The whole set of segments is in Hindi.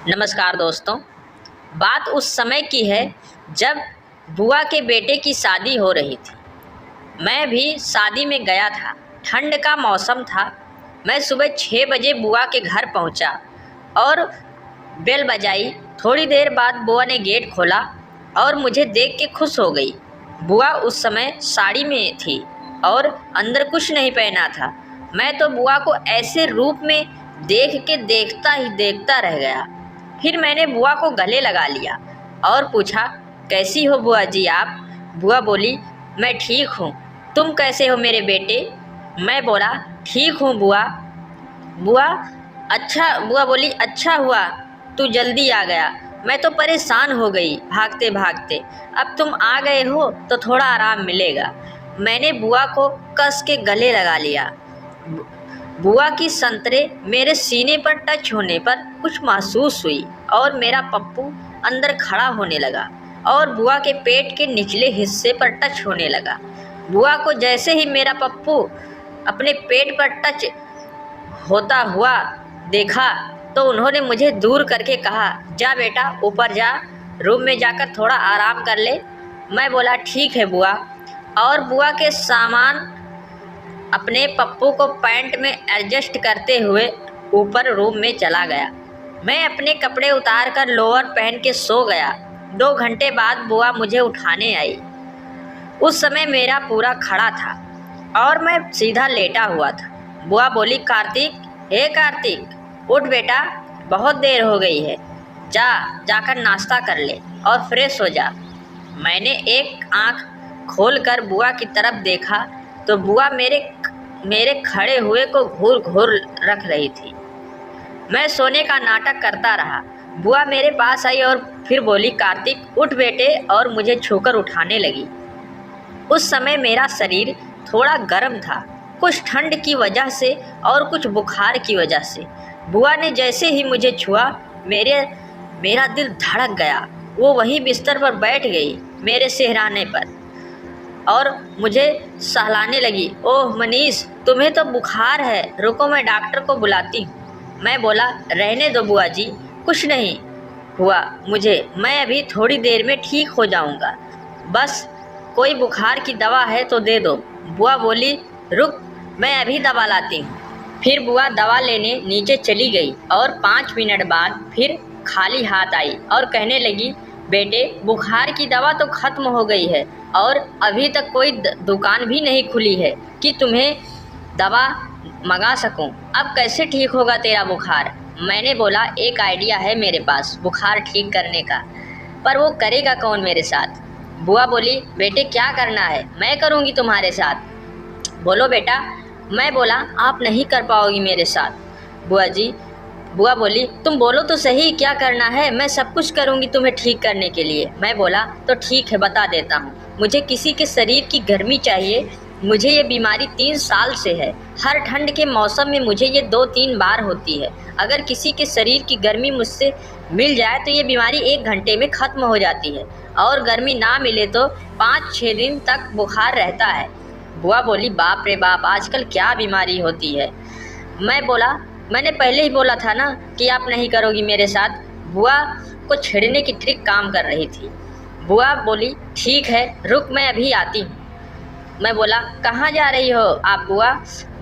नमस्कार दोस्तों। बात उस समय की है जब बुआ के बेटे की शादी हो रही थी। मैं भी शादी में गया था। ठंड का मौसम था। मैं सुबह 6 बजे बुआ के घर पहुंचा और बेल बजाई। थोड़ी देर बाद बुआ ने गेट खोला और मुझे देख के खुश हो गई। बुआ उस समय साड़ी में थी और अंदर कुछ नहीं पहना था। मैं तो बुआ को ऐसे रूप में देख के देखता ही देखता रह गया। फिर मैंने बुआ को गले लगा लिया और पूछा, कैसी हो बुआ जी आप? बुआ बोली, मैं ठीक हूँ। तुम कैसे हो मेरे बेटे? मैं बोला, ठीक हूँ बुआ। बुआ बोली, अच्छा हुआ तू जल्दी आ गया। मैं तो परेशान हो गई भागते भागते। अब तुम आ गए हो तो थोड़ा आराम मिलेगा। मैंने बुआ को कस के गले लगा लिया। बुआ की संतरे मेरे सीने पर टच होने पर कुछ महसूस हुई और मेरा पप्पू अंदर खड़ा होने लगा और बुआ के पेट के निचले हिस्से पर टच होने लगा। बुआ को जैसे ही मेरा पप्पू अपने पेट पर टच होता हुआ देखा तो उन्होंने मुझे दूर करके कहा, जा बेटा ऊपर जा, रूम में जाकर थोड़ा आराम कर ले। मैं बोला, ठीक है बुआ। और बुआ के सामान अपने पप्पू को पैंट में एडजस्ट करते हुए ऊपर रूम में चला गया। मैं अपने कपड़े उतार कर लोअर पहन के सो गया। 2 घंटे बाद बुआ मुझे उठाने आई। उस समय मेरा पूरा खड़ा था और मैं सीधा लेटा हुआ था। बुआ बोली, कार्तिक, हे कार्तिक, उठ बेटा, बहुत देर हो गई है। जाकर नाश्ता कर ले और फ्रेश हो जा। मैंने एक आँख खोलकर बुआ की तरफ देखा तो बुआ मेरे खड़े हुए को घूर घूर रख रही थी। मैं सोने का नाटक करता रहा। बुआ मेरे पास आई और फिर बोली, कार्तिक उठ बेटे, और मुझे छूकर उठाने लगी। उस समय मेरा शरीर थोड़ा गर्म था, कुछ ठंड की वजह से और कुछ बुखार की वजह से। बुआ ने जैसे ही मुझे छुआ मेरा दिल धड़क गया। वो वहीं बिस्तर पर बैठ गई मेरे सिरहाने पर और मुझे सहलाने लगी। ओह मनीष, तुम्हें तो बुखार है, रुको मैं डॉक्टर को बुलाती हूँ। मैं बोला, रहने दो बुआ जी, कुछ नहीं हुआ मुझे, मैं अभी थोड़ी देर में ठीक हो जाऊँगा। बस कोई बुखार की दवा है तो दे दो। बुआ बोली, रुक मैं अभी दवा लाती हूँ। फिर बुआ दवा लेने नीचे चली गई और 5 मिनट बाद फिर खाली हाथ आई और कहने लगी, बेटे बुखार की दवा तो ख़त्म हो गई है और अभी तक कोई दुकान भी नहीं खुली है कि तुम्हें दवा मंगा सकूं। अब कैसे ठीक होगा तेरा बुखार? मैंने बोला, एक आइडिया है मेरे पास बुखार ठीक करने का, पर वो करेगा कौन मेरे साथ? बुआ बोली, बेटे क्या करना है? मैं करूँगी तुम्हारे साथ। बोलो बेटा। मैं बोला, आप नहीं कर पाओगी मेरे साथ बुआ जी। बुआ बोली, तुम बोलो तो सही क्या करना है, मैं सब कुछ करूँगी तुम्हें ठीक करने के लिए। मैं बोला, तो ठीक है बता देता हूँ। मुझे किसी के शरीर की गर्मी चाहिए। मुझे ये बीमारी 3 साल से है। हर ठंड के मौसम में मुझे ये 2-3 बार होती है। अगर किसी के शरीर की गर्मी मुझसे मिल जाए तो ये बीमारी 1 घंटे में ख़त्म हो जाती है और गर्मी ना मिले तो 5-6 दिन तक बुखार रहता है। बुआ बोली, बाप रे बाप, आजकल क्या बीमारी होती है। मैं बोला, मैंने पहले ही बोला था ना कि आप नहीं करोगी मेरे साथ। बुआ को छेड़ने की ट्रिक काम कर रही थी। बुआ बोली, ठीक है रुक मैं अभी आती हूँ। मैं बोला, कहाँ जा रही हो आप बुआ?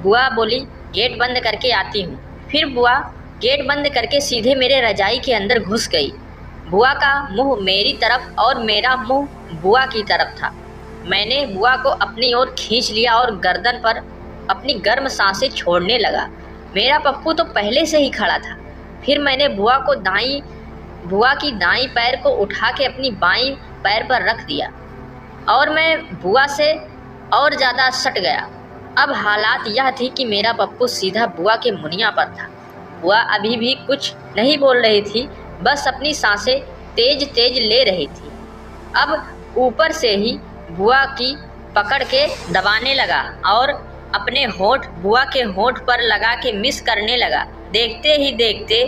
बुआ बोली, गेट बंद करके आती हूँ। फिर बुआ गेट बंद करके सीधे मेरे रजाई के अंदर घुस गई। बुआ का मुंह मेरी तरफ और मेरा मुंह बुआ की तरफ था। मैंने बुआ को अपनी ओर खींच लिया और गर्दन पर अपनी गर्म सांसें छोड़ने लगा। मेरा पप्पू तो पहले से ही खड़ा था। फिर मैंने बुआ की दाईं पैर को उठा के अपनी बाईं पैर पर रख दिया और मैं बुआ से और ज़्यादा सट गया। अब हालात यह थी कि मेरा पप्पू सीधा बुआ के मुनिया पर था। बुआ अभी भी कुछ नहीं बोल रही थी, बस अपनी सांसें तेज तेज ले रही थी। अब ऊपर से ही बुआ की पकड़ के दबाने लगा और अपने होंठ बुआ के होंठ पर लगा के मिस करने लगा। देखते ही देखते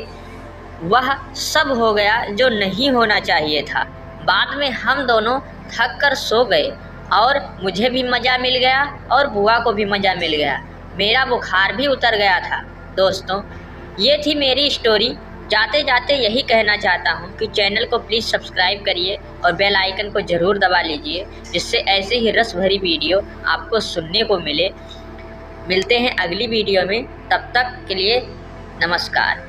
वह सब हो गया जो नहीं होना चाहिए था। बाद में हम दोनों थक कर सो गए और मुझे भी मज़ा मिल गया और बुआ को भी मज़ा मिल गया। मेरा बुखार भी उतर गया था। दोस्तों, ये थी मेरी स्टोरी। जाते जाते यही कहना चाहता हूँ कि चैनल को प्लीज़ सब्सक्राइब करिए और बेल आइकन को ज़रूर दबा लीजिए, जिससे ऐसे ही रस भरी वीडियो आपको सुनने को मिले। मिलते हैं अगली वीडियो में, तब तक के लिए नमस्कार।